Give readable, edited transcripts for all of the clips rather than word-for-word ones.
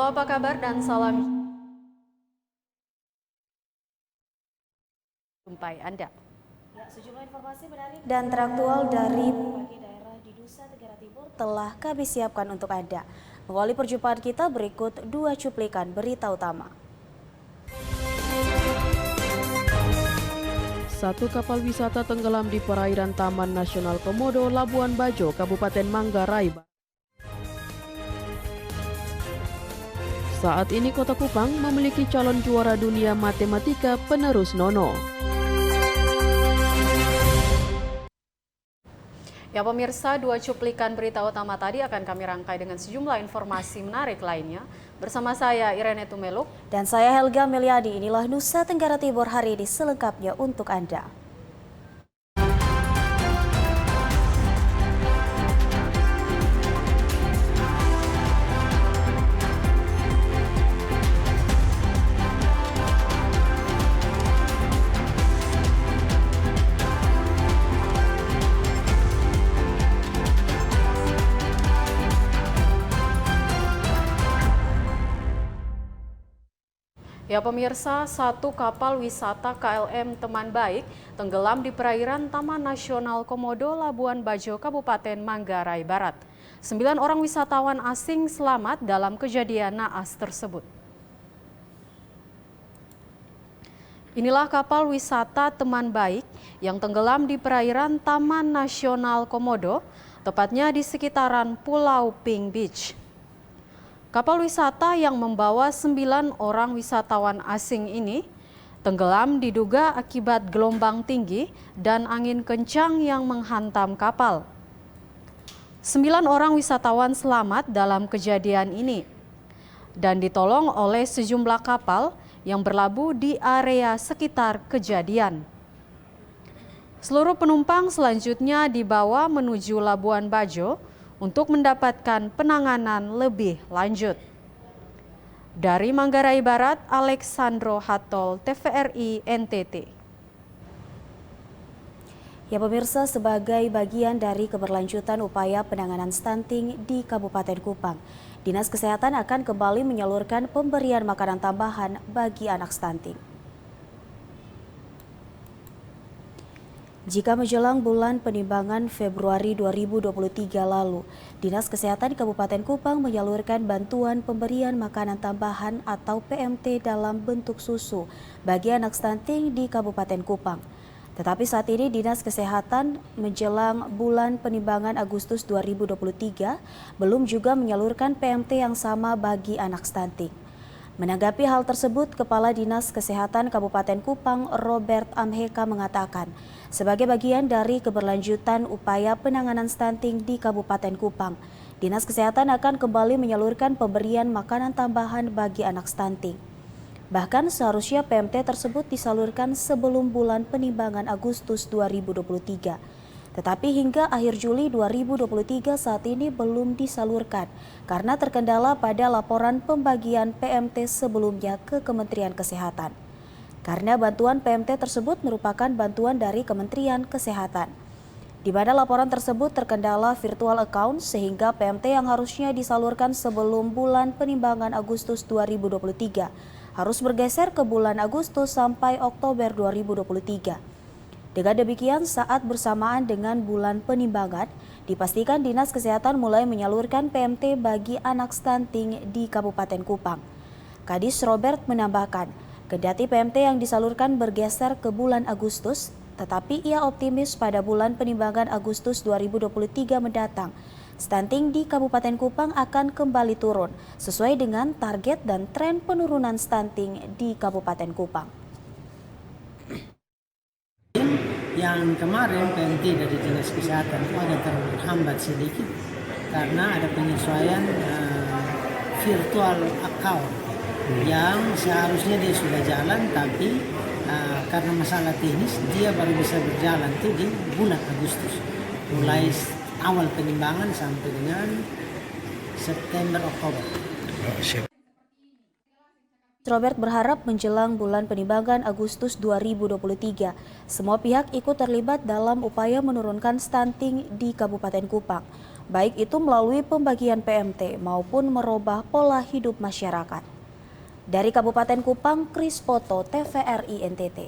Halo, apa kabar dan salam jumpai Anda. Ya, sejumlah informasi menarik dan teraktual dari berbagai daerah di Nusa Tenggara Timur telah kami siapkan untuk Anda. Mengawali perjumpaan kita berikut 2 cuplikan berita utama. Satu kapal wisata tenggelam di perairan Taman Nasional Komodo, Labuan Bajo, Kabupaten Manggarai. Saat ini Kota Kupang memiliki calon juara dunia matematika penerus Nono. Ya pemirsa, 2 cuplikan berita utama tadi akan kami rangkai dengan sejumlah informasi menarik lainnya. Bersama saya Irene Tumeluk. Dan saya Helga Meliadi, inilah Nusa Tenggara Timur hari ini selengkapnya untuk Anda. Ya pemirsa, satu kapal wisata KLM Teman Baik tenggelam di perairan Taman Nasional Komodo, Labuan Bajo, Kabupaten Manggarai Barat. 9 orang wisatawan asing selamat dalam kejadian naas tersebut. Inilah kapal wisata Teman Baik yang tenggelam di perairan Taman Nasional Komodo, tepatnya di sekitaran Pulau Pink Beach. Kapal wisata yang membawa 9 orang wisatawan asing ini tenggelam diduga akibat gelombang tinggi dan angin kencang yang menghantam kapal. 9 orang wisatawan selamat dalam kejadian ini dan ditolong oleh sejumlah kapal yang berlabuh di area sekitar kejadian. Seluruh penumpang selanjutnya dibawa menuju Labuan Bajo untuk mendapatkan penanganan lebih lanjut. Dari Manggarai Barat, Alexandro Hatol, TVRI NTT. Ya pemirsa, sebagai bagian dari keberlanjutan upaya penanganan stunting di Kabupaten Kupang, Dinas Kesehatan akan kembali menyalurkan pemberian makanan tambahan bagi anak stunting. Jika menjelang bulan penimbangan Februari 2023 lalu, Dinas Kesehatan Kabupaten Kupang menyalurkan bantuan pemberian makanan tambahan atau PMT dalam bentuk susu bagi anak stunting di Kabupaten Kupang. Tetapi saat ini Dinas Kesehatan menjelang bulan penimbangan Agustus 2023 belum juga menyalurkan PMT yang sama bagi anak stunting. Menanggapi hal tersebut, Kepala Dinas Kesehatan Kabupaten Kupang Robert Amheka mengatakan, sebagai bagian dari keberlanjutan upaya penanganan stunting di Kabupaten Kupang, Dinas Kesehatan akan kembali menyalurkan pemberian makanan tambahan bagi anak stunting. Bahkan seharusnya PMT tersebut disalurkan sebelum bulan penimbangan Agustus 2023. Tetapi hingga akhir Juli 2023 saat ini belum disalurkan karena terkendala pada laporan pembagian PMT sebelumnya ke Kementerian Kesehatan. Karena bantuan PMT tersebut merupakan bantuan dari Kementerian Kesehatan, di mana laporan tersebut terkendala virtual account sehingga PMT yang harusnya disalurkan sebelum bulan penimbangan Agustus 2023 harus bergeser ke bulan Agustus sampai Oktober 2023. Dengan demikian, saat bersamaan dengan bulan penimbangan, dipastikan Dinas Kesehatan mulai menyalurkan PMT bagi anak stunting di Kabupaten Kupang. Kadis Robert menambahkan, kendati PMT yang disalurkan bergeser ke bulan Agustus, tetapi ia optimis pada bulan penimbangan Agustus 2023 mendatang, stunting di Kabupaten Kupang akan kembali turun sesuai dengan target dan tren penurunan stunting di Kabupaten Kupang. Yang kemarin PMT dari Dinas Kesehatan itu ada terhambat sedikit karena ada penyesuaian virtual account yang seharusnya dia sudah jalan, tapi karena masalah teknis dia baru bisa berjalan itu di bulan Agustus, mulai awal penimbangan sampai dengan September Oktober. Robert berharap menjelang bulan penimbangan Agustus 2023, semua pihak ikut terlibat dalam upaya menurunkan stunting di Kabupaten Kupang. baik itu melalui pembagian PMT maupun merubah pola hidup masyarakat. Dari Kabupaten Kupang, Kris Poto, TVRI NTT.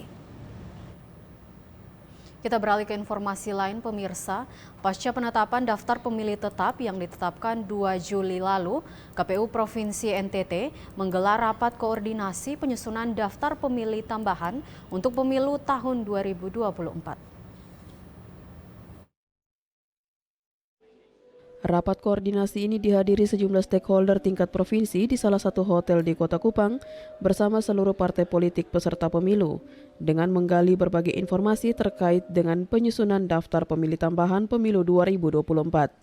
Kita beralih ke informasi lain, pemirsa. Pasca penetapan daftar pemilih tetap yang ditetapkan 2 Juli lalu, KPU Provinsi NTT menggelar rapat koordinasi penyusunan daftar pemilih tambahan untuk pemilu tahun 2024. Rapat koordinasi ini dihadiri sejumlah stakeholder tingkat provinsi di salah satu hotel di Kota Kupang bersama seluruh partai politik peserta pemilu dengan menggali berbagai informasi terkait dengan penyusunan daftar pemilih tambahan pemilu 2024.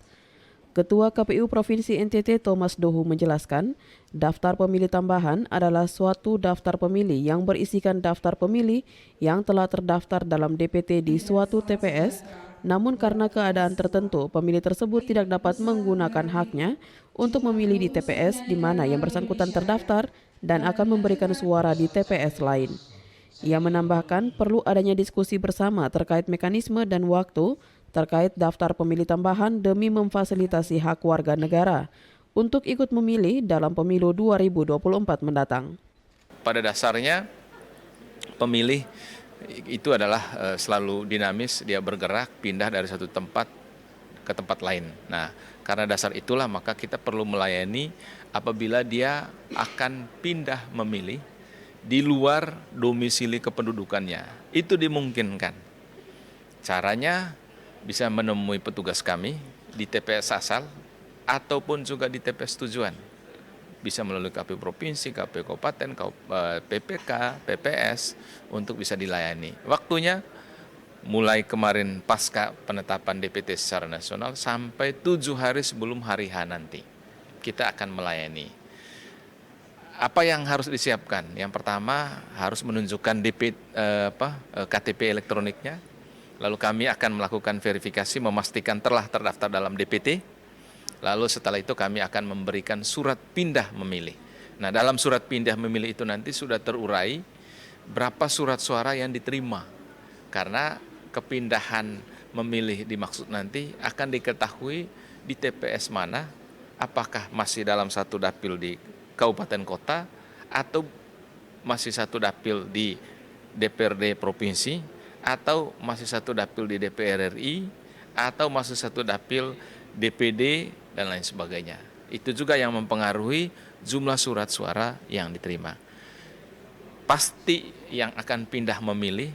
Ketua KPU Provinsi NTT Thomas Dohu menjelaskan, daftar pemilih tambahan adalah suatu daftar pemilih yang berisikan daftar pemilih yang telah terdaftar dalam DPT di suatu TPS. Namun karena keadaan tertentu, pemilih tersebut tidak dapat menggunakan haknya untuk memilih di TPS di mana yang bersangkutan terdaftar dan akan memberikan suara di TPS lain. Ia menambahkan perlu adanya diskusi bersama terkait mekanisme dan waktu terkait daftar pemilih tambahan demi memfasilitasi hak warga negara untuk ikut memilih dalam pemilu 2024 mendatang. Pada dasarnya, pemilih itu adalah selalu dinamis, dia bergerak, pindah dari satu tempat ke tempat lain. Nah, karena dasar itulah maka kita perlu melayani apabila dia akan pindah memilih di luar domisili kependudukannya. Itu dimungkinkan. Caranya bisa menemui petugas kami di TPS asal ataupun juga di TPS tujuan. Bisa melalui KPU Provinsi, KPU Kabupaten, PPK, PPS untuk bisa dilayani. Waktunya mulai kemarin pasca penetapan DPT secara nasional sampai 7 hari sebelum hari H nanti. Kita akan melayani. Apa yang harus disiapkan? Yang pertama harus menunjukkan KTP elektroniknya. Lalu kami akan melakukan verifikasi memastikan telah terdaftar dalam DPT. Lalu setelah itu kami akan memberikan surat pindah memilih. Nah, dalam surat pindah memilih itu nanti sudah terurai berapa surat suara yang diterima. Karena kepindahan memilih dimaksud nanti akan diketahui di TPS mana, apakah masih dalam satu dapil di kabupaten kota atau masih satu dapil di DPRD provinsi atau masih satu dapil di DPR RI atau masih satu dapil DPD dan lain sebagainya. Itu juga yang mempengaruhi jumlah surat suara yang diterima. Pasti yang akan pindah memilih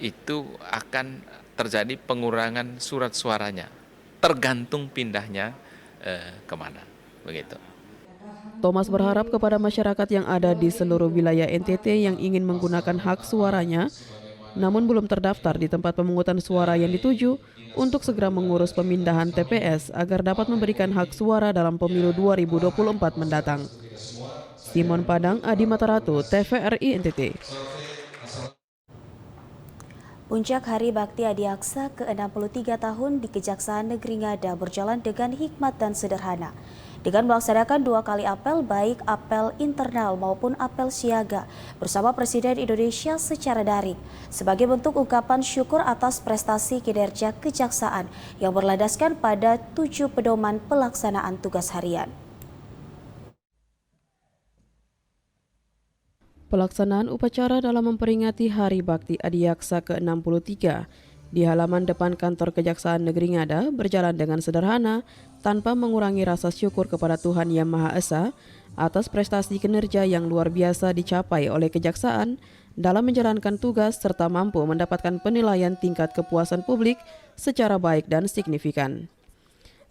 itu akan terjadi pengurangan surat suaranya, tergantung pindahnya kemana. Begitu. Thomas berharap kepada masyarakat yang ada di seluruh wilayah NTT yang ingin menggunakan hak suaranya namun belum terdaftar di tempat pemungutan suara yang dituju untuk segera mengurus pemindahan TPS agar dapat memberikan hak suara dalam pemilu 2024 mendatang. Simon Padang, Adi Mataratu, TVRI NTT. Puncak Hari Bakti Adiaksa ke-63 tahun di Kejaksaan Negeri Ngada berjalan dengan hikmat dan sederhana. Dengan melaksanakan 2 kali apel, baik apel internal maupun apel siaga bersama Presiden Indonesia secara daring, sebagai bentuk ungkapan syukur atas prestasi kinerja kejaksaan yang berlandaskan pada 7 pedoman pelaksanaan tugas harian. Pelaksanaan upacara dalam memperingati Hari Bakti Adiaksa ke-63 di halaman depan kantor Kejaksaan Negeri Ngada berjalan dengan sederhana tanpa mengurangi rasa syukur kepada Tuhan Yang Maha Esa atas prestasi kinerja yang luar biasa dicapai oleh Kejaksaan dalam menjalankan tugas serta mampu mendapatkan penilaian tingkat kepuasan publik secara baik dan signifikan.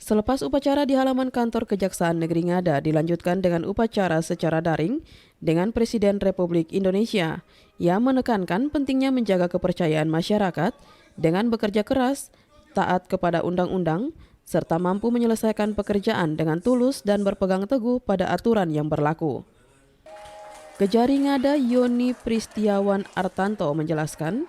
Selepas upacara di halaman kantor Kejaksaan Negeri Ngada dilanjutkan dengan upacara secara daring dengan Presiden Republik Indonesia yang menekankan pentingnya menjaga kepercayaan masyarakat dengan bekerja keras, taat kepada undang-undang, serta mampu menyelesaikan pekerjaan dengan tulus dan berpegang teguh pada aturan yang berlaku. Kejari Ngada Yoni Pristiawan Artanto menjelaskan,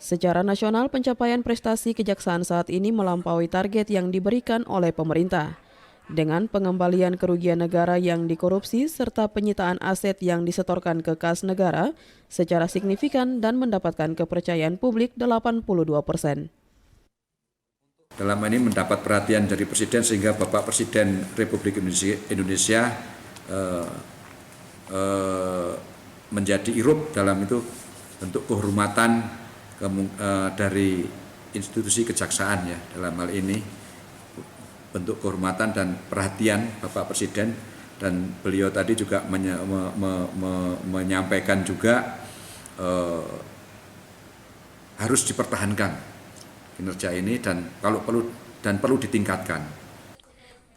secara nasional pencapaian prestasi kejaksaan saat ini melampaui target yang diberikan oleh pemerintah. Dengan pengembalian kerugian negara yang dikorupsi serta penyitaan aset yang disetorkan ke kas negara secara signifikan dan mendapatkan kepercayaan publik 82%. dalam ini mendapat perhatian dari Presiden sehingga Bapak Presiden Republik Indonesia menjadi irup dalam itu bentuk kehormatan dari institusi kejaksaan ya, dalam hal ini bentuk kehormatan dan perhatian Bapak Presiden, dan beliau tadi juga menyampaikan juga harus dipertahankan kinerja ini dan kalau perlu ditingkatkan.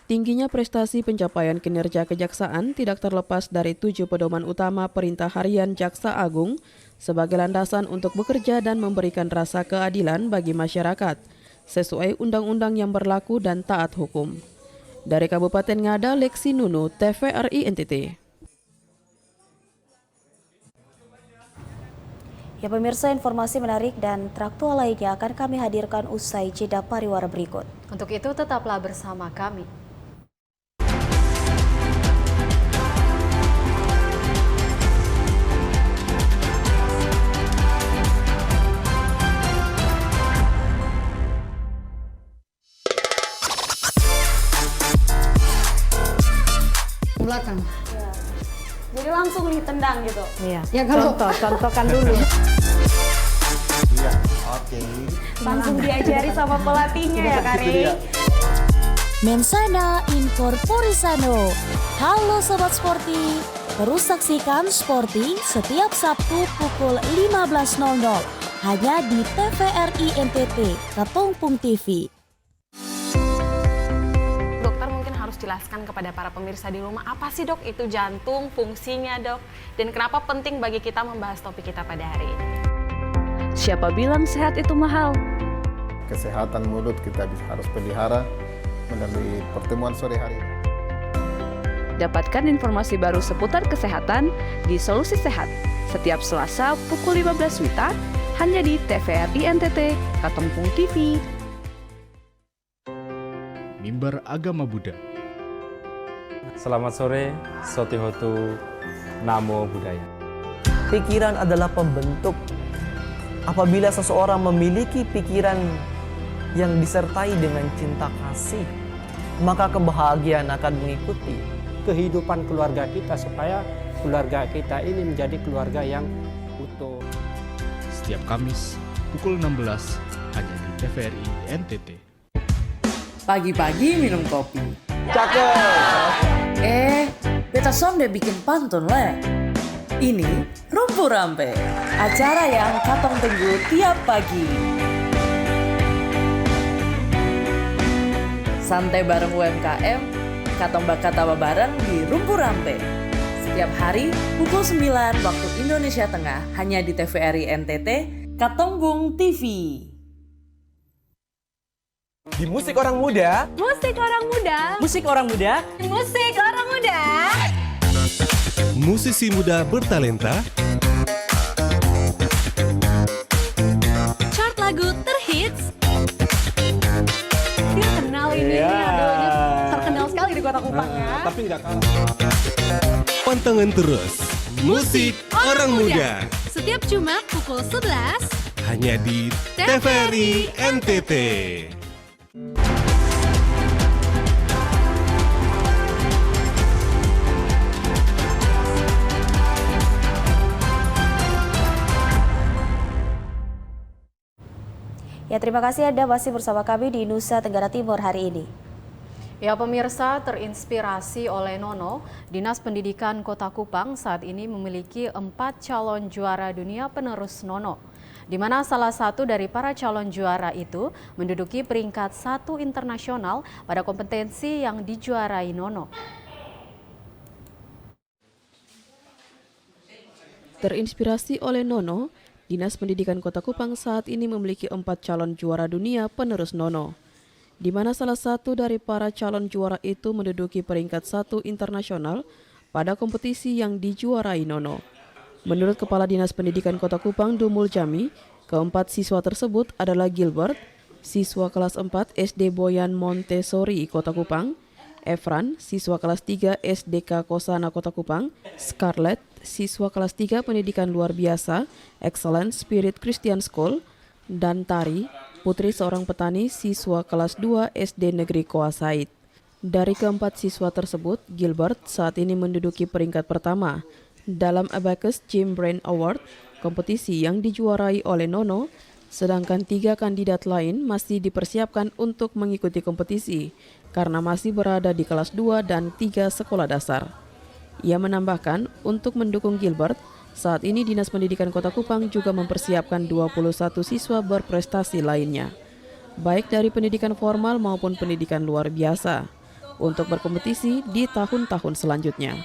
Tingginya prestasi pencapaian kinerja kejaksaan tidak terlepas dari 7 pedoman utama Perintah Harian Jaksa Agung sebagai landasan untuk bekerja dan memberikan rasa keadilan bagi masyarakat sesuai undang-undang yang berlaku dan taat hukum. Dari Kabupaten Ngada, Lexi Nunu, TVRI NTT. Ya pemirsa, informasi menarik dan teraktual lainnya akan kami hadirkan usai jeda pariwara berikut. Untuk itu tetaplah bersama kami. Belakang. Ya. Jadi langsung ditendang gitu. Iya. Ya kalau contohkan dulu. Iya, oke. Langsung diajari sama pelatihnya ya, Kari. Mensana Incorpore Sano. Halo Sobat Sporty, terus saksikan Sporty setiap Sabtu pukul 15.00 hanya di TVRI NTT, Katongpung TV. Dokter mungkin harus jelaskan kepada para pemirsa di rumah, apa sih dok itu jantung, fungsinya dok, dan kenapa penting bagi kita membahas topik kita pada hari ini. Siapa bilang sehat itu mahal? Kesehatan mulut kita harus pelihara melalui pertemuan sore hari. Dapatkan informasi baru seputar kesehatan di Solusi Sehat setiap Selasa pukul 15 WITA hanya di TVRI NTT, Katongpung TV. Mimbar Agama Buddha. Selamat sore, Sotihotu Namo Buddhaya. Pikiran adalah pembentuk. Apabila seseorang memiliki pikiran yang disertai dengan cinta kasih, maka kebahagiaan akan mengikuti kehidupan keluarga kita supaya keluarga kita ini menjadi keluarga yang utuh. Setiap Kamis pukul 16 hanya di TVRI NTT. Pagi-pagi minum kopi. Cakep. Beta sonde bikin pantun le. Ini Rumpu Rampe, acara yang Katong tunggu tiap pagi. Santai bareng UMKM, Katong bakal bareng di Rumpu Rampe. Setiap hari pukul 9 waktu Indonesia Tengah hanya di TVRI NTT, Katongpung TV. Di Musik Orang Muda. Musik orang muda. Musik Orang Muda. Musik orang muda. Musisi muda bertalenta. Chart lagu terhits. Dia kenal ini, lagunya terkenal sekali di Kota Kupang ya. Tapi nggak kalah. Pantengin terus Musik Orang Muda. Setiap Jumat pukul 11 hanya di TVRI NTT. Ya, terima kasih Anda masih bersama kami di Nusa Tenggara Timur hari ini. Ya pemirsa, terinspirasi oleh Nono, Dinas Pendidikan Kota Kupang saat ini memiliki 4 calon juara dunia penerus Nono, di mana salah satu dari para calon juara itu menduduki peringkat 1 internasional pada kompetensi yang dijuarai Nono. Terinspirasi oleh Nono, Dinas Pendidikan Kota Kupang saat ini memiliki 4 calon juara dunia penerus Nono, di mana salah satu dari para calon juara itu menduduki peringkat 1 internasional pada kompetisi yang dijuarai Nono. Menurut Kepala Dinas Pendidikan Kota Kupang, Dumul Jami, keempat siswa tersebut adalah Gilbert, siswa kelas 4 SD Boyan Montessori Kota Kupang, Efran, siswa kelas 3 SDK Kosana Kota Kupang, Scarlett, siswa kelas 3 Pendidikan Luar Biasa Excellent Spirit Christian School, dan Tari, putri seorang petani siswa kelas 2 SD Negeri Koa Said. Dari keempat siswa tersebut, Gilbert saat ini menduduki peringkat pertama dalam Abacus Gym Brain Award, kompetisi yang dijuarai oleh Nono, sedangkan 3 kandidat lain masih dipersiapkan untuk mengikuti kompetisi karena masih berada di kelas 2 dan 3 sekolah dasar. Ia menambahkan, untuk mendukung Gilbert, saat ini Dinas Pendidikan Kota Kupang juga mempersiapkan 21 siswa berprestasi lainnya, baik dari pendidikan formal maupun pendidikan luar biasa, untuk berkompetisi di tahun-tahun selanjutnya.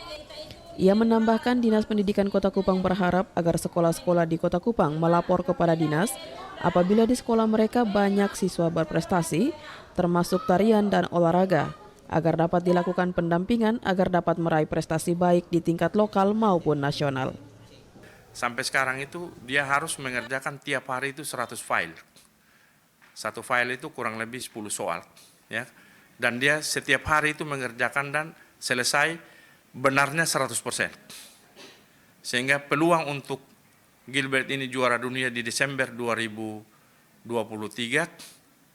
Ia menambahkan Dinas Pendidikan Kota Kupang berharap agar sekolah-sekolah di Kota Kupang melapor kepada dinas apabila di sekolah mereka banyak siswa berprestasi, termasuk tarian dan olahraga, agar dapat dilakukan pendampingan agar dapat meraih prestasi baik di tingkat lokal maupun nasional. Sampai sekarang itu dia harus mengerjakan tiap hari itu 100 file. Satu file itu kurang lebih 10 soal. Ya. Dan dia setiap hari itu mengerjakan dan selesai benarnya 100%. Sehingga peluang untuk Gilbert ini juara dunia di Desember 2023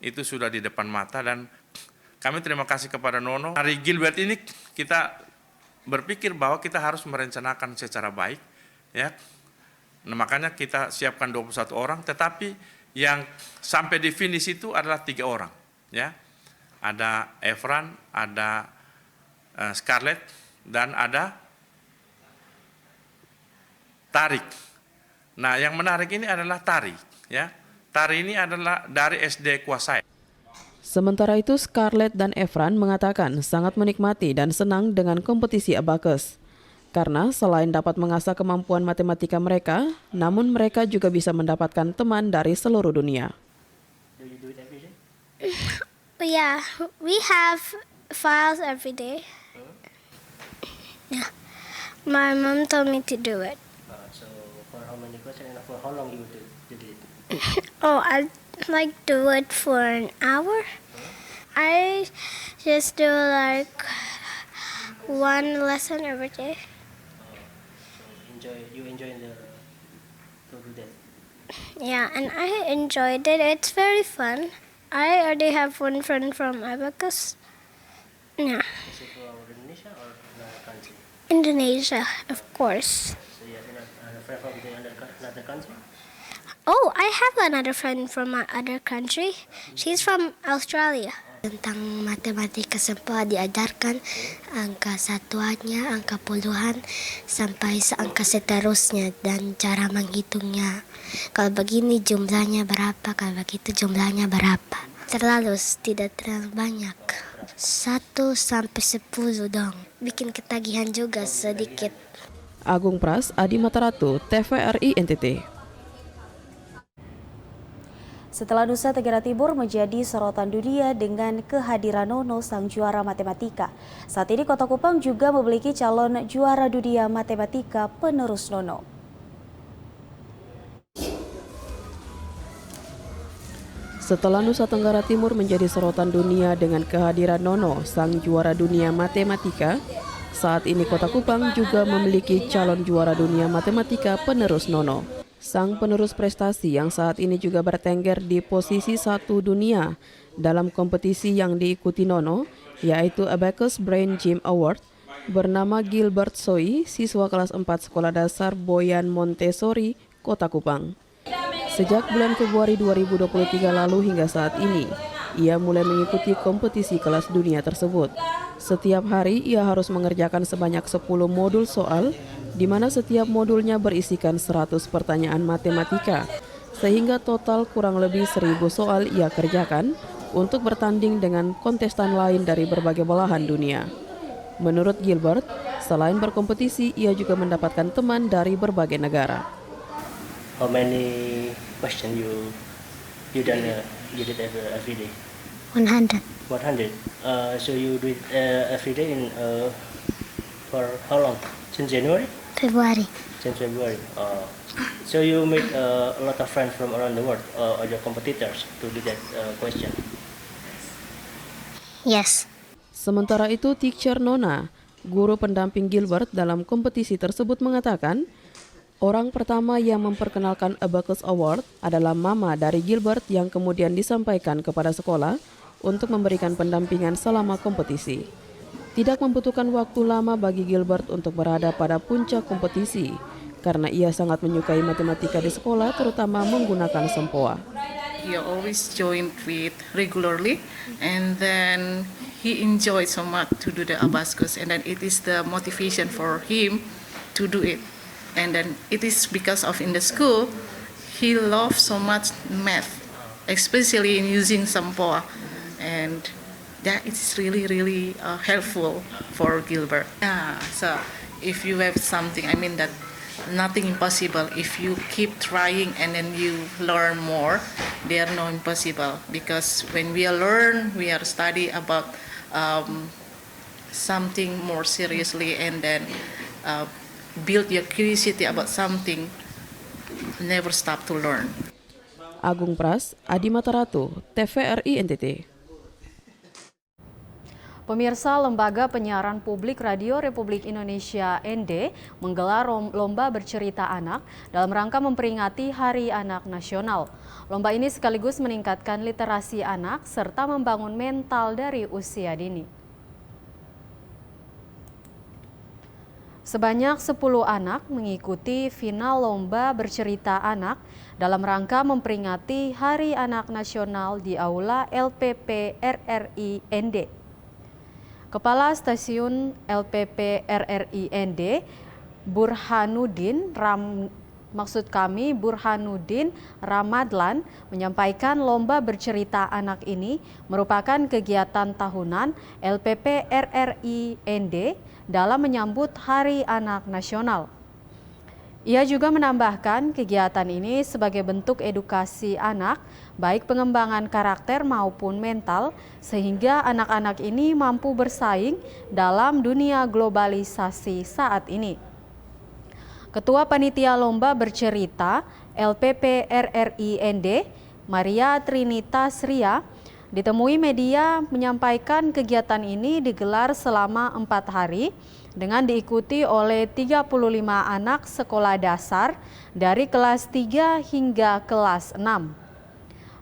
itu sudah di depan mata, dan kami terima kasih kepada Nono. Hari Gilbert ini kita berpikir bahwa kita harus merencanakan secara baik, ya. Nah, makanya kita siapkan 21 orang, tetapi yang sampai di finish itu adalah 3 orang, ya. Ada Efran, ada Scarlett, dan ada Tarik. Nah, yang menarik ini adalah Tari, ya. Tari ini adalah dari SD Kuasai. Sementara itu, Scarlett dan Efran mengatakan sangat menikmati dan senang dengan kompetisi Abacus. Karena selain dapat mengasah kemampuan matematika mereka, namun mereka juga bisa mendapatkan teman dari seluruh dunia. Yeah, we have files every day. Yeah, my mom told me to do it. So for how many questions and for how long you did it? Oh, I like do it for an hour. I just do like one lesson every day. So you enjoy to do that? Yeah, and I enjoyed it. It's very fun. I already have one friend from Abacus. Yeah. Is it from Indonesia or another country? Indonesia, of course. So you have another friend from another country? Oh, I have another friend from another country. She's from Australia. Tentang matematika semua diajarkan, angka satuannya, angka puluhan, sampai seangka seterusnya, dan cara menghitungnya. Kalau begini jumlahnya berapa, kalau begitu jumlahnya berapa. Tidak terlalu banyak. 1 sampai 10 dong. Bikin ketagihan juga sedikit. Agung Pras, Adi Mataratu, TVRI NTT. Setelah Nusa Tenggara Timur menjadi sorotan dunia dengan kehadiran Nono sang juara matematika, saat ini Kota Kupang juga memiliki calon juara dunia matematika penerus Nono. Setelah Nusa Tenggara Timur menjadi sorotan dunia dengan kehadiran Nono sang juara dunia matematika, saat ini Kota Kupang juga memiliki calon juara dunia matematika penerus Nono. Sang penerus prestasi yang saat ini juga bertengger di posisi 1 dunia dalam kompetisi yang diikuti Nono, yaitu Abacus Brain Gym Award, bernama Gilbert Soi, siswa kelas 4 sekolah dasar Boyan Montessori, Kota Kupang. Sejak bulan Februari 2023 lalu hingga saat ini, ia mulai mengikuti kompetisi kelas dunia tersebut. Setiap hari ia harus mengerjakan sebanyak 10 modul soal, di mana setiap modulnya berisikan 100 pertanyaan matematika, sehingga total kurang lebih 1000 soal ia kerjakan untuk bertanding dengan kontestan lain dari berbagai belahan dunia. Menurut Gilbert, selain berkompetisi, ia juga mendapatkan teman dari berbagai negara. How many questions you did every day? 100. 100. So you do it every day for how long? Since January? February. Since February. So you meet a lot of friends from around the world, or your competitors, to do that question? Yes. Sementara itu, Teacher Nona, guru pendamping Gilbert dalam kompetisi tersebut mengatakan, Orang pertama yang memperkenalkan Abacus Award adalah Mama dari Gilbert yang kemudian disampaikan kepada sekolah untuk memberikan pendampingan selama kompetisi. Tidak membutuhkan waktu lama bagi Gilbert untuk berada pada puncak kompetisi karena ia sangat menyukai matematika di sekolah, terutama menggunakan sempoa. He always joined with regularly, and then he enjoyed so much to do the abacus, and then it is the motivation for him to do it. And then it is because of in the school, he loves so much math, especially in using sempoa, and that is really helpful for Gilbert. Yeah, so if you have something, I mean that nothing impossible. If you keep trying and then you learn more, there are no impossible. Because when we learn, we are study about something more seriously, and then build your curiosity about something, never stop to learn. Agung Pras, Adi Mataratu, TVRI NTT. Pemirsa, Lembaga Penyiaran Publik Radio Republik Indonesia (ND) menggelar lomba bercerita anak dalam rangka memperingati Hari Anak Nasional. Lomba ini sekaligus meningkatkan literasi anak serta membangun mental dari usia dini. Sebanyak 10 anak mengikuti final lomba bercerita anak dalam rangka memperingati Hari Anak Nasional di Aula LPP RRI ND. Kepala Stasiun LPP RRI ND, Burhanuddin Ramadlan menyampaikan lomba bercerita anak ini merupakan kegiatan tahunan LPP RRI ND dalam menyambut Hari Anak Nasional. Ia juga menambahkan kegiatan ini sebagai bentuk edukasi anak, baik pengembangan karakter maupun mental, sehingga anak-anak ini mampu bersaing dalam dunia globalisasi saat ini. Ketua Panitia Lomba Bercerita LPP RRI ND, Maria Trinitas Ria, ditemui media menyampaikan kegiatan ini digelar selama 4 hari dengan diikuti oleh 35 anak sekolah dasar dari kelas 3 hingga kelas 6.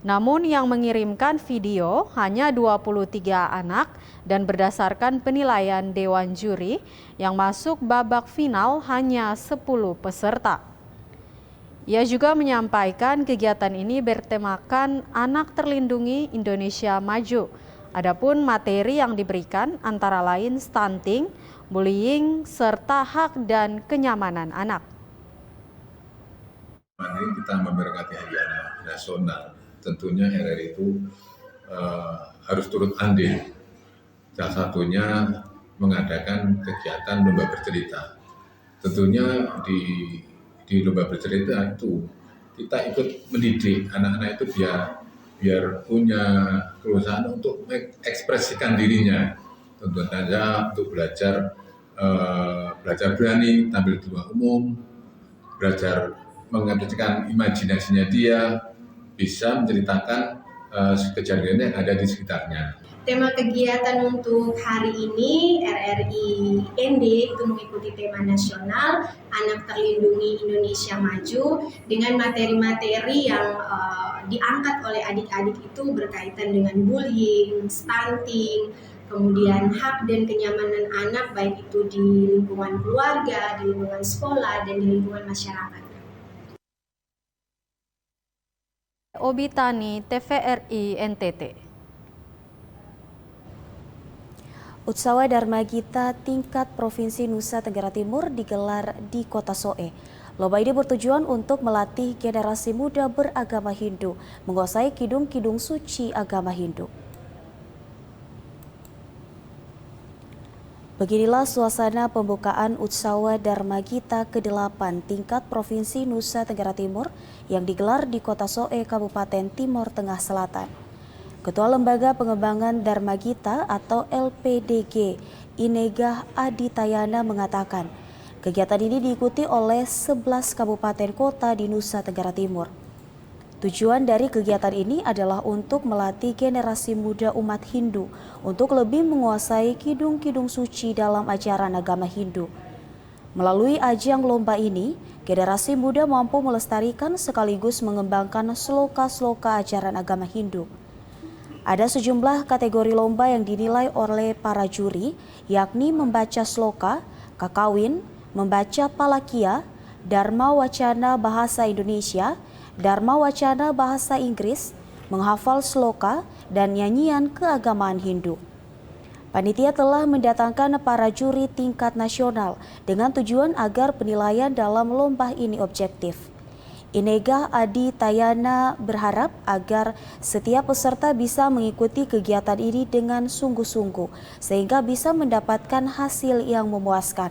Namun yang mengirimkan video hanya 23 anak dan berdasarkan penilaian Dewan Juri yang masuk babak final hanya 10 peserta. Ia juga menyampaikan kegiatan ini bertemakan Anak Terlindungi Indonesia Maju. Adapun materi yang diberikan antara lain stunting, bullying, serta hak dan kenyamanan anak. Hari ini kita memperingati Hari Anak Nasional. Tentunya RRI itu harus turut andil. Salah satunya mengadakan kegiatan lomba bercerita. Tentunya di lomba bercerita itu kita ikut mendidik anak-anak itu biar punya kelulusan untuk mengekspresikan dirinya, tentu saja untuk belajar berani tampil di ruang umum, belajar mengekspresikan imajinasinya dia, bisa menceritakan kejadian yang ada di sekitarnya. Tema kegiatan untuk hari ini RRI ND itu mengikuti tema nasional Anak Terlindungi Indonesia Maju dengan materi-materi yang diangkat oleh adik-adik itu berkaitan dengan bullying, stunting, kemudian hak dan kenyamanan anak baik itu di lingkungan keluarga, di lingkungan sekolah, dan di lingkungan masyarakat. Obitani, TVRI NTT. Utsawa Dharma Gita tingkat Provinsi Nusa Tenggara Timur digelar di Kota Soe. Lomba ini bertujuan untuk melatih generasi muda beragama Hindu menguasai kidung-kidung suci agama Hindu. Beginilah suasana pembukaan Utsawa Dharma Gita ke-8 tingkat Provinsi Nusa Tenggara Timur yang digelar di Kota Soe, Kabupaten Timor Tengah Selatan. Ketua Lembaga Pengembangan Dharma Gita atau LPDG, Inegah Aditayana mengatakan, kegiatan ini diikuti oleh 11 kabupaten kota di Nusa Tenggara Timur. Tujuan dari kegiatan ini adalah untuk melatih generasi muda umat Hindu untuk lebih menguasai kidung-kidung suci dalam ajaran agama Hindu. Melalui ajang lomba ini, generasi muda mampu melestarikan sekaligus mengembangkan sloka-sloka ajaran agama Hindu. Ada sejumlah kategori lomba yang dinilai oleh para juri, yakni membaca sloka, kakawin, membaca palakia, dharma wacana bahasa Indonesia, dharma wacana bahasa Inggris, menghafal sloka, dan nyanyian keagamaan Hindu. Panitia telah mendatangkan para juri tingkat nasional dengan tujuan agar penilaian dalam lomba ini objektif. Inega Adi Tayana berharap agar setiap peserta bisa mengikuti kegiatan ini dengan sungguh-sungguh sehingga bisa mendapatkan hasil yang memuaskan.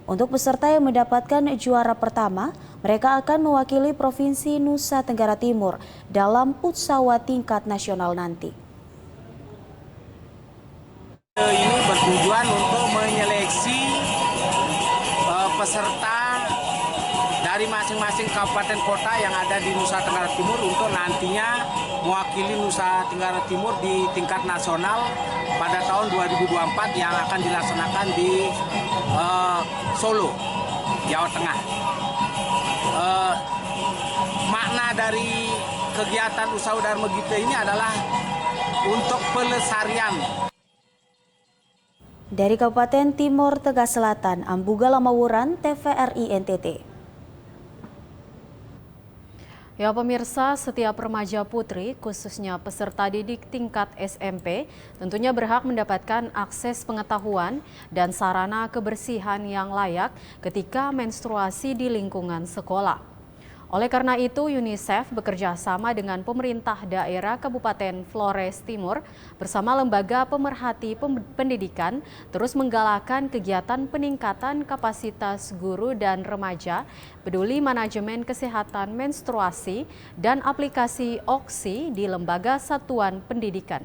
Untuk peserta yang mendapatkan juara pertama, mereka akan mewakili Provinsi Nusa Tenggara Timur dalam Putsawa tingkat nasional nanti. Ini bertujuan untuk menyeleksi peserta dari masing-masing kabupaten kota yang ada di Nusa Tenggara Timur untuk nantinya mewakili Nusa Tenggara Timur di tingkat nasional pada tahun 2024 yang akan dilaksanakan di Solo, Jawa Tengah. Makna dari kegiatan Usaha Dharma Gita ini adalah untuk pelestarian. Dari Kabupaten Timor Tegas Selatan, Ambuga Lamawuran, TVRI NTT. Ya pemirsa, setiap remaja putri, khususnya peserta didik tingkat SMP, tentunya berhak mendapatkan akses pengetahuan dan sarana kebersihan yang layak ketika menstruasi di lingkungan sekolah. Oleh karena itu, UNICEF bekerja sama dengan pemerintah daerah Kabupaten Flores Timur bersama lembaga pemerhati pendidikan terus menggalakkan kegiatan peningkatan kapasitas guru dan remaja peduli manajemen kesehatan menstruasi dan aplikasi OKSI di lembaga satuan pendidikan.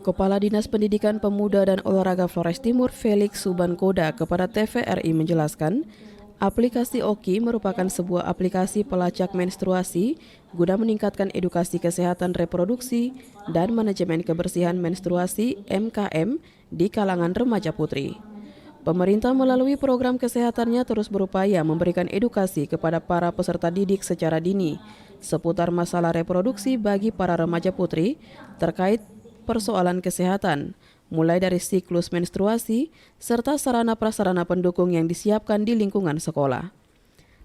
Kepala Dinas Pendidikan Pemuda dan Olahraga Flores Timur Felix Subankoda kepada TVRI menjelaskan, aplikasi OKI merupakan sebuah aplikasi pelacak menstruasi guna meningkatkan edukasi kesehatan reproduksi dan manajemen kebersihan menstruasi (MKM) di kalangan remaja putri. Pemerintah melalui program kesehatannya terus berupaya memberikan edukasi kepada para peserta didik secara dini seputar masalah reproduksi bagi para remaja putri terkait persoalan kesehatan, mulai dari siklus menstruasi, serta sarana-prasarana pendukung yang disiapkan di lingkungan sekolah.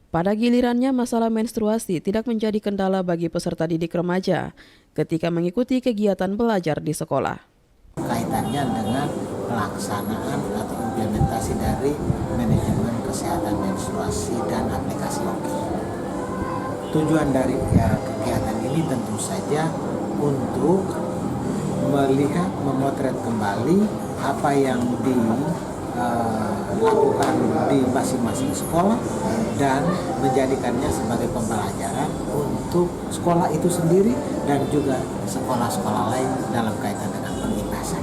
Pada gilirannya, masalah menstruasi tidak menjadi kendala bagi peserta didik remaja ketika mengikuti kegiatan belajar di sekolah. Kaitannya dengan pelaksanaan atau implementasi dari manajemen kesehatan menstruasi dan aplikasi OKI. Tujuan dari kegiatan ini tentu saja untuk melihat, memotret kembali apa yang dilakukan di masing-masing sekolah dan menjadikannya sebagai pembelajaran untuk sekolah itu sendiri dan juga sekolah-sekolah lain dalam kaitan dengan penginasan.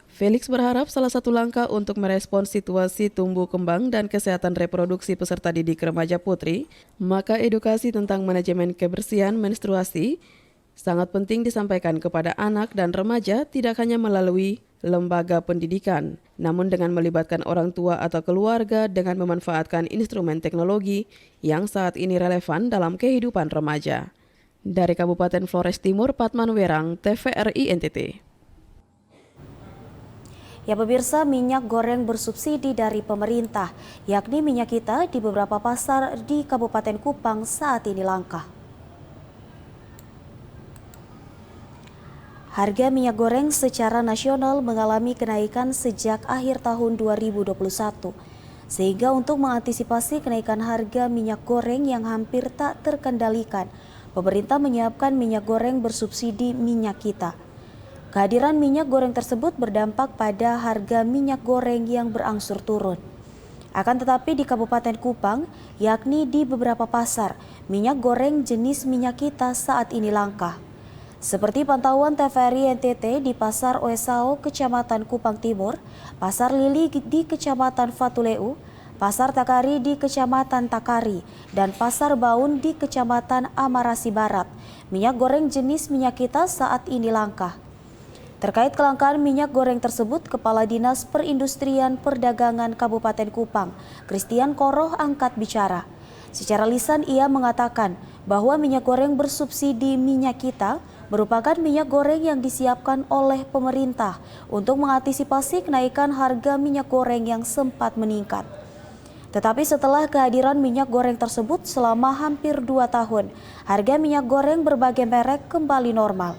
Felix berharap salah satu langkah untuk merespons situasi tumbuh kembang dan kesehatan reproduksi peserta didik remaja putri, maka edukasi tentang manajemen kebersihan menstruasi sangat penting disampaikan kepada anak dan remaja tidak hanya melalui lembaga pendidikan, namun dengan melibatkan orang tua atau keluarga dengan memanfaatkan instrumen teknologi yang saat ini relevan dalam kehidupan remaja. Dari Kabupaten Flores Timur, Patman Werang, TVRI NTT. Ya pemirsa, minyak goreng bersubsidi dari pemerintah, yakni minyak kita di beberapa pasar di Kabupaten Kupang saat ini langka. Harga minyak goreng secara nasional mengalami kenaikan sejak akhir tahun 2021. Sehingga untuk mengantisipasi kenaikan harga minyak goreng yang hampir tak terkendalikan, pemerintah menyiapkan minyak goreng bersubsidi minyak kita. Kehadiran minyak goreng tersebut berdampak pada harga minyak goreng yang berangsur turun. Akan tetapi di Kabupaten Kupang, yakni di beberapa pasar, minyak goreng jenis minyak kita saat ini langka. Seperti pantauan TVRI NTT di Pasar Oesao, Kecamatan Kupang Timur, Pasar Lili di Kecamatan Fatuleu, Pasar Takari di Kecamatan Takari, dan Pasar Baun di Kecamatan Amarasi Barat. Minyak goreng jenis minyak kita saat ini langka. Terkait kelangkaan minyak goreng tersebut, Kepala Dinas Perindustrian Perdagangan Kabupaten Kupang, Christian Koroh, angkat bicara. Secara lisan ia mengatakan bahwa minyak goreng bersubsidi minyak kita merupakan minyak goreng yang disiapkan oleh pemerintah untuk mengantisipasi kenaikan harga minyak goreng yang sempat meningkat. Tetapi setelah kehadiran minyak goreng tersebut selama hampir 2 tahun, harga minyak goreng berbagai merek kembali normal.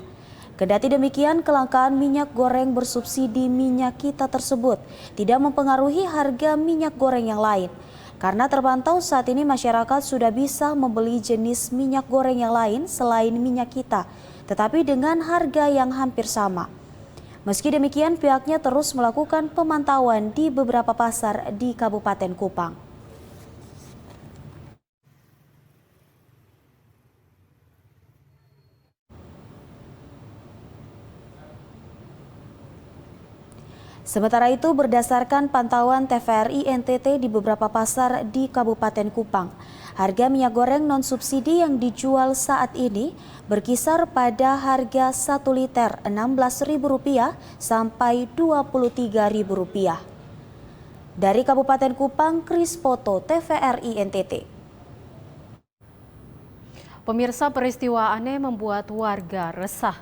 Kendati demikian, kelangkaan minyak goreng bersubsidi minyak kita tersebut tidak mempengaruhi harga minyak goreng yang lain. Karena terpantau saat ini masyarakat sudah bisa membeli jenis minyak goreng yang lain selain minyak kita, tetapi dengan harga yang hampir sama. Meski demikian, pihaknya terus melakukan pemantauan di beberapa pasar di Kabupaten Kupang. Sementara itu, berdasarkan pantauan TVRI NTT di beberapa pasar di Kabupaten Kupang, harga minyak goreng non-subsidi yang dijual saat ini berkisar pada harga 1 liter Rp16.000 sampai Rp23.000. Dari Kabupaten Kupang, Kris Poto, TVRI NTT. Pemirsa, peristiwa aneh membuat warga resah.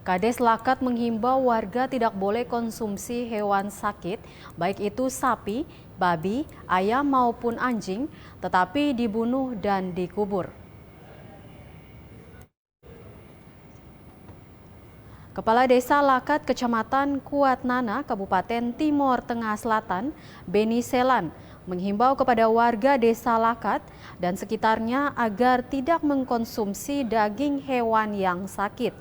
Kades Lakat menghimbau warga tidak boleh konsumsi hewan sakit, baik itu sapi, babi, ayam maupun anjing, tetapi dibunuh dan dikubur. Kepala Desa Lakat, Kecamatan Kuatnana, Kabupaten Timor Tengah Selatan, Beni Selan, menghimbau kepada warga Desa Lakat dan sekitarnya agar tidak mengkonsumsi daging hewan yang sakit,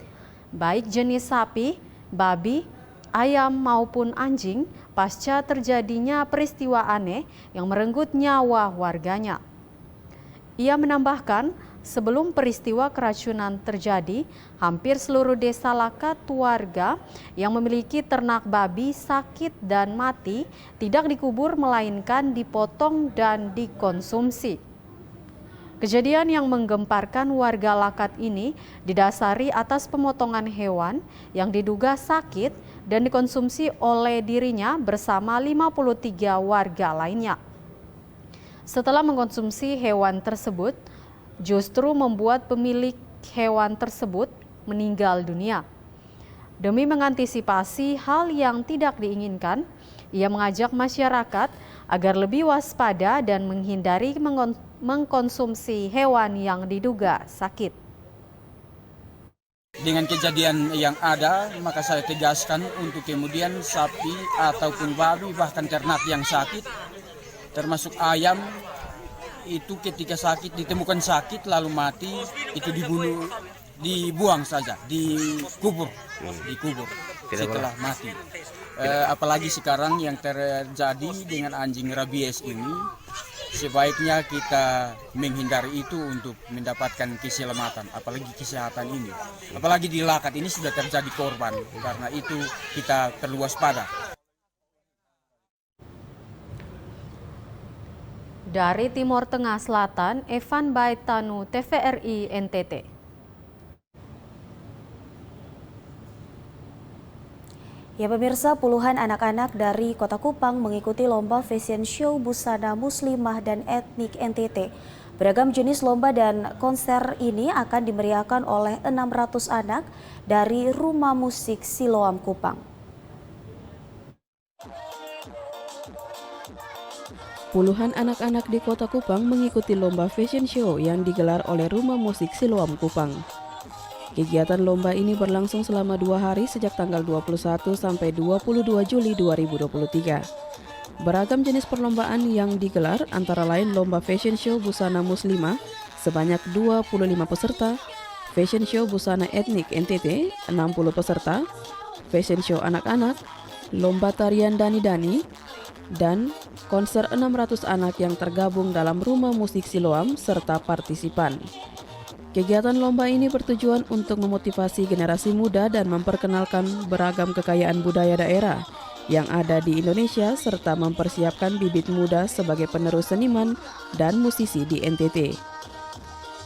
baik jenis sapi, babi, ayam maupun anjing, pasca terjadinya peristiwa aneh yang merenggut nyawa warganya. Ia menambahkan, sebelum peristiwa keracunan terjadi, hampir seluruh Desa Lakat warga yang memiliki ternak babi sakit dan mati tidak dikubur melainkan dipotong dan dikonsumsi. Kejadian yang menggemparkan warga Lakat ini didasari atas pemotongan hewan yang diduga sakit dan dikonsumsi oleh dirinya bersama 53 warga lainnya. Setelah mengkonsumsi hewan tersebut, justru membuat pemilik hewan tersebut meninggal dunia. Demi mengantisipasi hal yang tidak diinginkan, ia mengajak masyarakat agar lebih waspada dan menghindari mengkonsumsi hewan yang diduga sakit. Dengan kejadian yang ada, maka saya tegaskan untuk kemudian sapi ataupun babi bahkan ternak yang sakit, termasuk ayam, itu ketika sakit, ditemukan sakit lalu mati, itu dibunuh, dibuang saja, dikubur setelah mati. Apalagi sekarang yang terjadi dengan anjing rabies ini, sebaiknya kita menghindari itu untuk mendapatkan keselamatan, apalagi kesehatan ini. Apalagi di Lakat ini sudah terjadi korban, karena itu kita perlu waspada. Dari Timor Tengah Selatan, Evan Baitanu, TVRI NTT. Ya pemirsa, puluhan anak-anak dari Kota Kupang mengikuti lomba fashion show busana muslimah dan etnik NTT. Beragam jenis lomba dan konser ini akan dimeriahkan oleh 600 anak dari Rumah Musik Siloam Kupang. Puluhan anak-anak di Kota Kupang mengikuti lomba fashion show yang digelar oleh Rumah Musik Siloam Kupang. Kegiatan lomba ini berlangsung selama 2 hari sejak tanggal 21 sampai 22 Juli 2023. Beragam jenis perlombaan yang digelar antara lain lomba fashion show busana muslimah sebanyak 25 peserta, fashion show busana etnik NTT 60 peserta, fashion show anak-anak, lomba tarian dani-dani, dan konser 600 anak yang tergabung dalam Rumah Musik Siloam serta partisipan. Kegiatan lomba ini bertujuan untuk memotivasi generasi muda dan memperkenalkan beragam kekayaan budaya daerah yang ada di Indonesia serta mempersiapkan bibit muda sebagai penerus seniman dan musisi di NTT.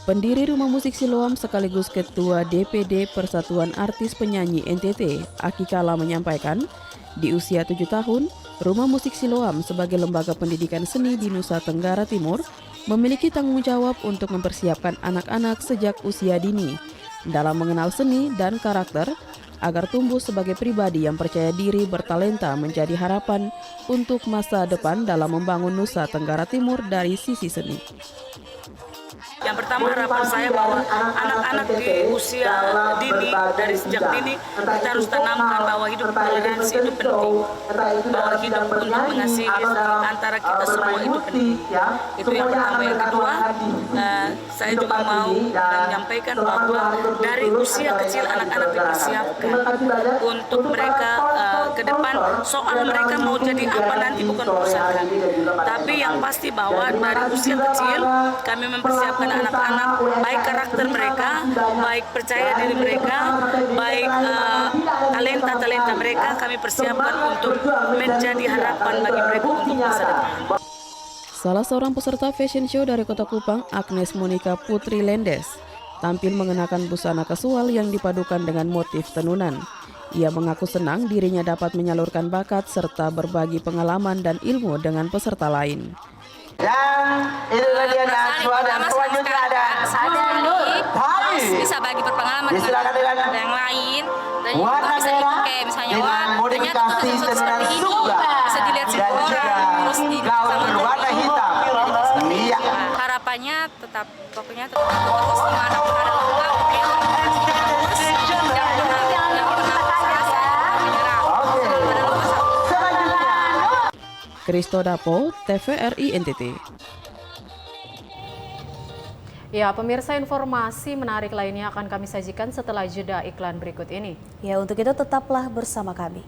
Pendiri Rumah Musik Siloam sekaligus Ketua DPD Persatuan Artis Penyanyi NTT, Aki Kala menyampaikan, di usia 7 tahun, Rumah Musik Siloam sebagai lembaga pendidikan seni di Nusa Tenggara Timur memiliki tanggung jawab untuk mempersiapkan anak-anak sejak usia dini dalam mengenal seni dan karakter agar tumbuh sebagai pribadi yang percaya diri, bertalenta menjadi harapan untuk masa depan dalam membangun Nusa Tenggara Timur dari sisi seni. Yang pertama harapan saya bahwa anak-anak di usia dini, dari sejak dini kita harus tanamkan bahwa hidup toleransi itu penting, bahwa hidup untuk mengasihi antara kita semua itu penting. Itu yang pertama. Yang kedua, saya juga mau menyampaikan bahwa dari usia kecil anak-anak dipersiapkan untuk mereka ke depan, soal mereka mau jadi apa nanti bukan urusan kami, tapi yang pasti bahwa dari usia kecil kami mempersiapkan anak-anak, baik karakter mereka, baik percaya diri mereka, baik talenta-talenta mereka kami persiapkan untuk menjadi harapan bagi mereka untuk masa depan. Salah seorang peserta fashion show dari Kota Kupang, Agnes Monica Putri Lendes, tampil mengenakan busana kasual yang dipadukan dengan motif tenunan. Ia mengaku senang dirinya dapat menyalurkan bakat serta berbagi pengalaman dan ilmu dengan peserta lain. Dan itu dia Najwa dan selanjutnya ada terus bisa bagi berpengalaman dengan yang lain dan juga bisa dipakai misalnya ternyata seperti ini bisa dilihat semua orang terus di berwarna hitam. Iya. Harapannya tetap pokoknya tetap terus dimanapun ada lomba terus jangan pernah putus menyerah. Kristo Dapo, TVRI NTT. Ya, pemirsa, informasi menarik lainnya akan kami sajikan setelah jeda iklan berikut ini. Ya, untuk itu tetaplah bersama kami.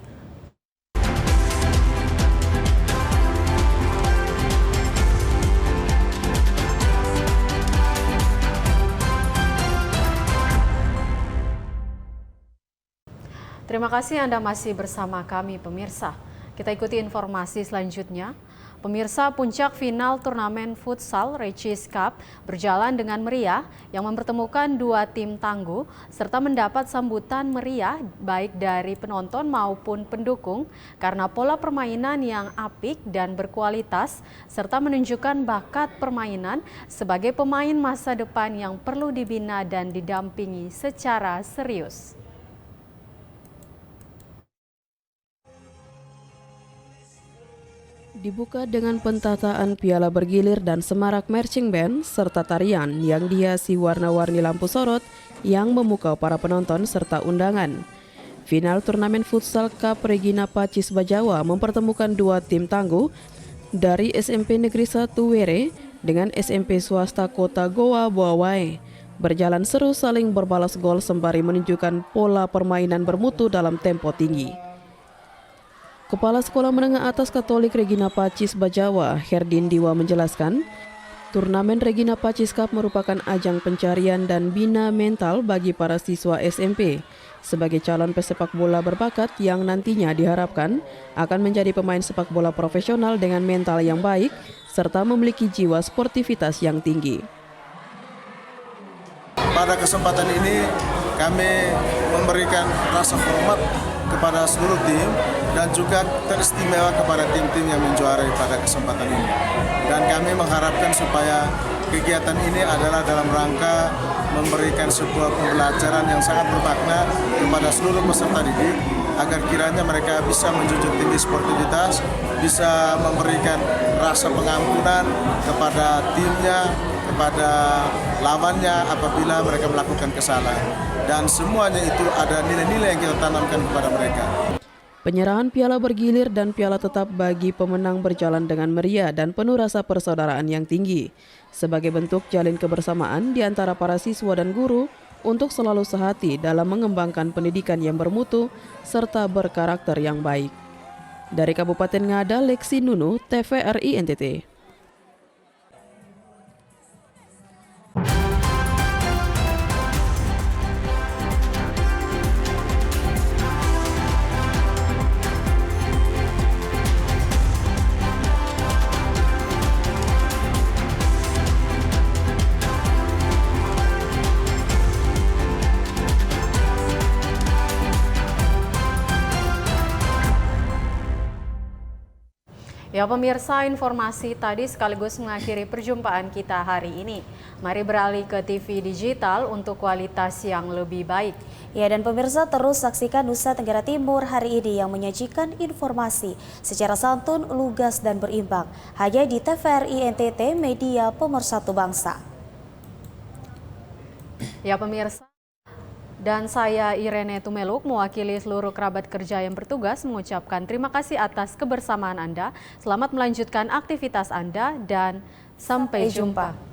Terima kasih Anda masih bersama kami, pemirsa. Kita ikuti informasi selanjutnya. Pemirsa, puncak final turnamen futsal Regis Cup berjalan dengan meriah yang mempertemukan dua tim tangguh serta mendapat sambutan meriah baik dari penonton maupun pendukung karena pola permainan yang apik dan berkualitas serta menunjukkan bakat permainan sebagai pemain masa depan yang perlu dibina dan didampingi secara serius. Dibuka dengan pentataan piala bergilir dan semarak marching band serta tarian yang dihiasi warna-warni lampu sorot yang memukau para penonton serta undangan. Final turnamen futsal Cup Regina Pacis Bajawa mempertemukan dua tim tangguh dari SMP Negeri 1 Were dengan SMP swasta Kota Goa Buawai. Berjalan seru saling berbalas gol sembari menunjukkan pola permainan bermutu dalam tempo tinggi. Kepala Sekolah Menengah Atas Katolik Regina Pacis Bajawa, Herdin Diwa menjelaskan, turnamen Regina Pacis Cup merupakan ajang pencarian dan bina mental bagi para siswa SMP sebagai calon pesepak bola berbakat yang nantinya diharapkan akan menjadi pemain sepak bola profesional dengan mental yang baik serta memiliki jiwa sportivitas yang tinggi. Pada kesempatan ini kami memberikan rasa hormat kepada seluruh tim dan juga teristimewa kepada tim-tim yang menjuarai pada kesempatan ini. Dan kami mengharapkan supaya kegiatan ini adalah dalam rangka memberikan sebuah pembelajaran yang sangat bermakna kepada seluruh peserta didik agar kiranya mereka bisa menjunjung tinggi sportivitas, bisa memberikan rasa pengampunan kepada timnya, kepada lawannya apabila mereka melakukan kesalahan. Dan semuanya itu ada nilai-nilai yang kita tanamkan kepada mereka. Penyerahan piala bergilir dan piala tetap bagi pemenang berjalan dengan meriah dan penuh rasa persaudaraan yang tinggi. Sebagai bentuk jalin kebersamaan di antara para siswa dan guru untuk selalu sehati dalam mengembangkan pendidikan yang bermutu serta berkarakter yang baik. Dari Kabupaten Ngada, Lexi Nunu, TVRI NTT. Ya pemirsa, informasi tadi sekaligus mengakhiri perjumpaan kita hari ini. Mari beralih ke TV digital untuk kualitas yang lebih baik. Ya, dan pemirsa terus saksikan Nusa Tenggara Timur hari ini yang menyajikan informasi secara santun, lugas, dan berimbang. Hanya di TVRI NTT, media pemersatu bangsa. Ya pemirsa, dan saya Irene Tumeluk mewakili seluruh kerabat kerja yang bertugas mengucapkan terima kasih atas kebersamaan Anda. Selamat melanjutkan aktivitas Anda dan sampai jumpa.